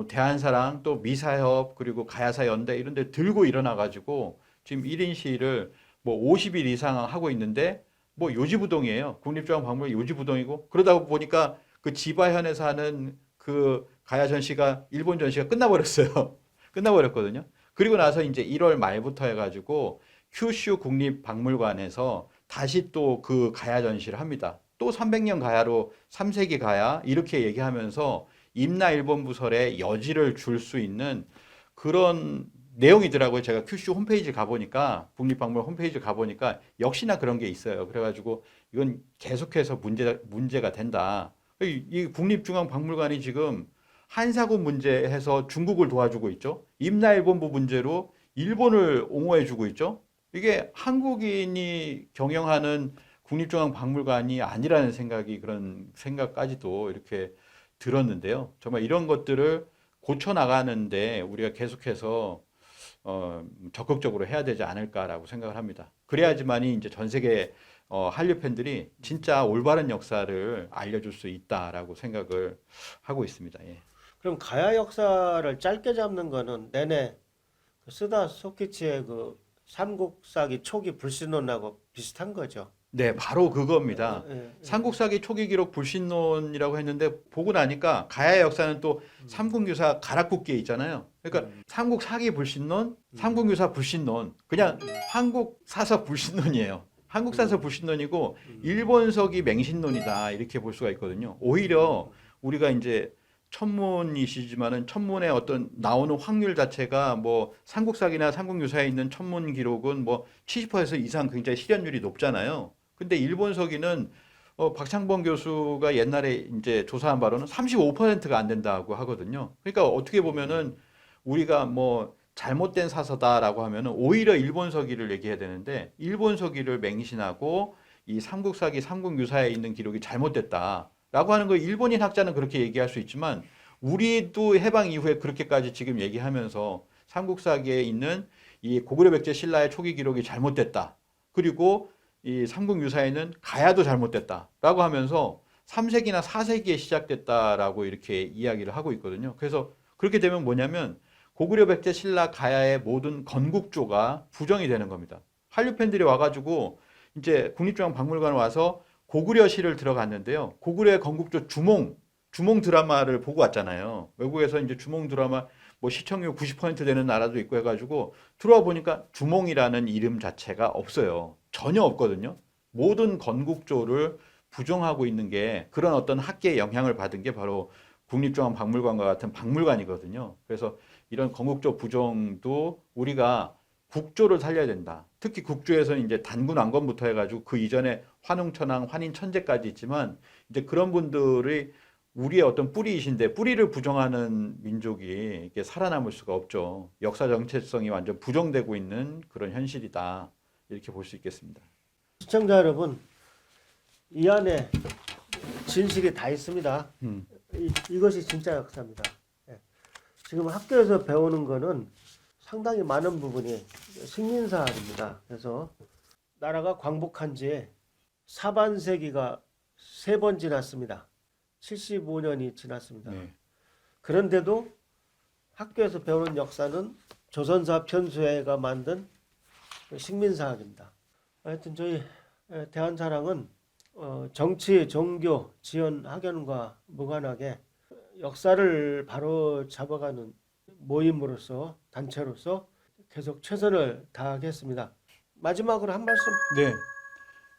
대한사랑 또 미사협 그리고 가야사 연대 이런 데 들고 일어나 가지고 지금 1인 시위를 뭐 50일 이상 하고 있는데 뭐 요지부동이에요. 국립중앙박물관 요지부동이고 그러다 보니까 그 지바현에서 하는 그 가야 전시가 일본 전시가 끝나버렸어요. 끝나버렸거든요. 그리고 나서 이제 1월 말부터 해가지고 큐슈 국립박물관에서 다시 또 그 가야 전시를 합니다. 또 300년 가야로 3세기 가야 이렇게 얘기하면서 임나일본부설에 여지를 줄 수 있는 그런 내용이더라고요. 제가 큐슈 홈페이지 가보니까 국립박물관 홈페이지 가보니까 역시나 그런 게 있어요. 그래가지고 이건 계속해서 문제가 된다. 이 국립중앙박물관이 지금 한사군 문제해서 중국을 도와주고 있죠. 임나일본부 문제로 일본을 옹호해주고 있죠. 이게 한국인이 경영하는 국립중앙박물관이 아니라는 생각이 그런 생각까지도 이렇게 들었는데요. 정말 이런 것들을 고쳐 나가는데 우리가 계속해서 적극적으로 해야 되지 않을까라고 생각을 합니다. 그래야지만이 이제 전 세계 한류 팬들이 진짜 올바른 역사를 알려줄 수 있다라고 생각을 하고 있습니다. 예. 그럼 가야 역사를 짧게 잡는 거는 내내 그 스다 소키치의 그 삼국사기 초기 불신론하고 비슷한 거죠. 네, 바로 그겁니다. 예. 삼국사기 초기 기록 불신론이라고 했는데 보고 나니까 가야의 역사는 또 삼국유사 가락국기에 있잖아요. 그러니까 삼국사기 불신론, 삼국유사 불신론, 그냥 한국사서 불신론이에요. 한국사서 불신론이고 일본서기 맹신론이다 이렇게 볼 수가 있거든요. 오히려 우리가 이제 천문이시지만은 천문의 어떤 나오는 확률 자체가 뭐 삼국사기나 삼국유사에 있는 천문 기록은 뭐 70% 이상 굉장히 실현율이 높잖아요. 근데 일본서기는 박창범 교수가 옛날에 이제 조사한 바로는 35%가 안 된다고 하거든요. 그러니까 어떻게 보면은 우리가 뭐 잘못된 사서다라고 하면은 오히려 일본 서기를 얘기해야 되는데 일본 서기를 맹신하고 이 삼국사기 삼국유사에 있는 기록이 잘못됐다라고 하는 거 일본인 학자는 그렇게 얘기할 수 있지만 우리도 해방 이후에 그렇게까지 지금 얘기하면서 삼국사기에 있는 이 고구려 백제 신라의 초기 기록이 잘못됐다. 그리고 이 삼국유사에는 가야도 잘못됐다라고 하면서 3세기나 4세기에 시작됐다라고 이렇게 이야기를 하고 있거든요. 그래서 그렇게 되면 뭐냐면 고구려 백제 신라 가야의 모든 건국조가 부정이 되는 겁니다. 한류 팬들이 와가지고 이제 국립중앙박물관 와서 고구려시를 들어갔는데요. 고구려의 건국조 주몽 드라마를 보고 왔잖아요. 외국에서 이제 주몽 드라마 뭐 시청률 90% 되는 나라도 있고 해가지고 들어와 보니까 주몽이라는 이름 자체가 없어요. 전혀 없거든요. 모든 건국조를 부정하고 있는 게 그런 어떤 학계의 영향을 받은 게 바로 국립중앙박물관과 같은 박물관이거든요. 그래서 이런 건국조 부정도 우리가 국조를 살려야 된다. 특히 국조에서는 이제 단군 왕건부터 해가지고 그 이전에 환웅천왕, 환인천재까지 있지만 이제 그런 분들이 우리의 어떤 뿌리이신데 뿌리를 부정하는 민족이 이게 살아남을 수가 없죠. 역사 정체성이 완전 부정되고 있는 그런 현실이다. 이렇게 볼 수 있겠습니다. 시청자 여러분, 이 안에 진실이 다 있습니다. 이것이 진짜 역사입니다. 예. 지금 학교에서 배우는 거는 상당히 많은 부분이 식민사입니다. 그래서 나라가 광복한 지 사반세기가 3번 지났습니다. 75년이 지났습니다. 네. 그런데도 학교에서 배우는 역사는 조선사 편수회가 만든 식민사학입니다. 하여튼 저희 대한사랑은 정치, 종교, 지연, 학연과 무관하게 역사를 바로 잡아가는 모임으로서 단체로서 계속 최선을 다하겠습니다. 마지막으로 한 말씀.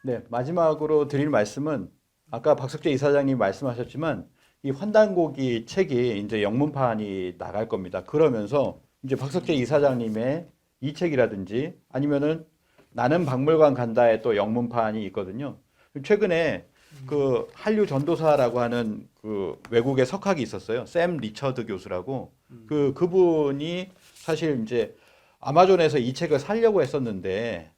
네, 마지막으로 드릴 말씀은 아까 박석재 이사장님 말씀하셨지만 이 환단고기 책이 이제 영문판이 나갈 겁니다. 그러면서 이제 박석재 이사장님의 이 책이라든지 아니면은 나는 박물관 간다에 또 영문판이 있거든요. 최근에 그 한류 전도사라고 하는 그 외국의 석학이 있었어요. 샘 리처드 교수라고. 그분이 사실 이제 아마존에서 이 책을 사려고 했었는데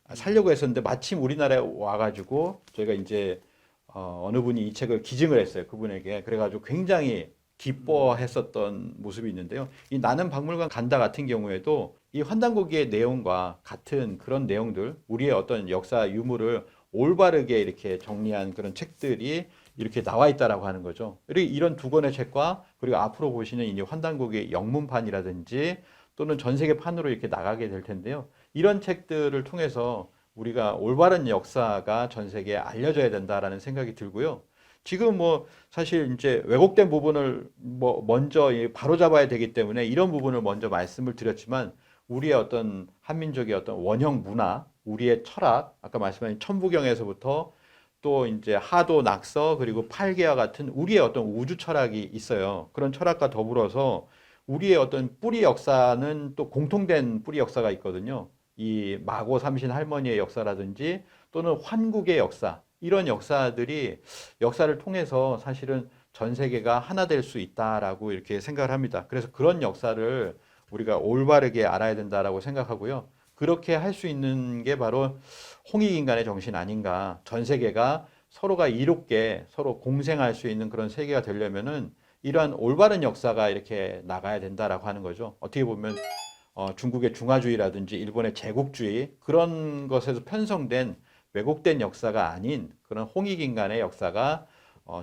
마침 우리나라에 와가지고 저희가 이제 어느 분이 이 책을 기증을 했어요. 그분에게. 그래가지고 굉장히 기뻐했었던 모습이 있는데요. 이 나는 박물관 간다 같은 경우에도 이 환단고기의 내용과 같은 그런 내용들, 우리의 어떤 역사 유물을 올바르게 이렇게 정리한 그런 책들이 이렇게 나와 있다라고 하는 거죠. 그리고 이런 두 권의 책과 그리고 앞으로 보시는 이 환단고기의 영문판이라든지 또는 전 세계판으로 이렇게 나가게 될 텐데요. 이런 책들을 통해서 우리가 올바른 역사가 전 세계에 알려져야 된다라는 생각이 들고요. 지금 뭐 사실 이제 왜곡된 부분을 뭐 먼저 바로잡아야 되기 때문에 이런 부분을 먼저 말씀을 드렸지만 우리의 어떤 한민족의 어떤 원형 문화, 우리의 철학, 아까 말씀하신 천부경에서부터 또 이제 하도 낙서 그리고 팔계와 같은 우리의 어떤 우주 철학이 있어요. 그런 철학과 더불어서 우리의 어떤 뿌리 역사는 또 공통된 뿌리 역사가 있거든요. 이 마고 삼신 할머니의 역사라든지 또는 환국의 역사, 이런 역사들이 역사를 통해서 사실은 전 세계가 하나 될 수 있다라고 이렇게 생각을 합니다. 그래서 그런 역사를 우리가 올바르게 알아야 된다라고 생각하고요. 그렇게 할 수 있는 게 바로 홍익인간의 정신 아닌가. 전 세계가 서로가 이롭게 서로 공생할 수 있는 그런 세계가 되려면은 이러한 올바른 역사가 이렇게 나가야 된다라고 하는 거죠. 어떻게 보면 중국의 중화주의라든지 일본의 제국주의 그런 것에서 편성된 왜곡된 역사가 아닌 그런 홍익인간의 역사가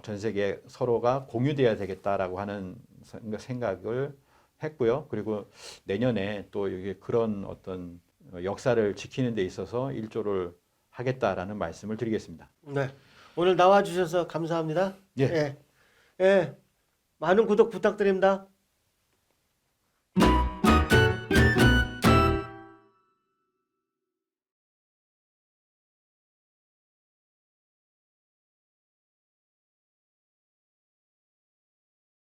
전 세계 서로가 공유돼야 되겠다라고 하는 생각을 했고요. 그리고 내년에 또 이게 그런 어떤 역사를 지키는 데 있어서 일조를 하겠다라는 말씀을 드리겠습니다. 네. 오늘 나와 주셔서 감사합니다. 예. 예. 예. 많은 구독 부탁드립니다.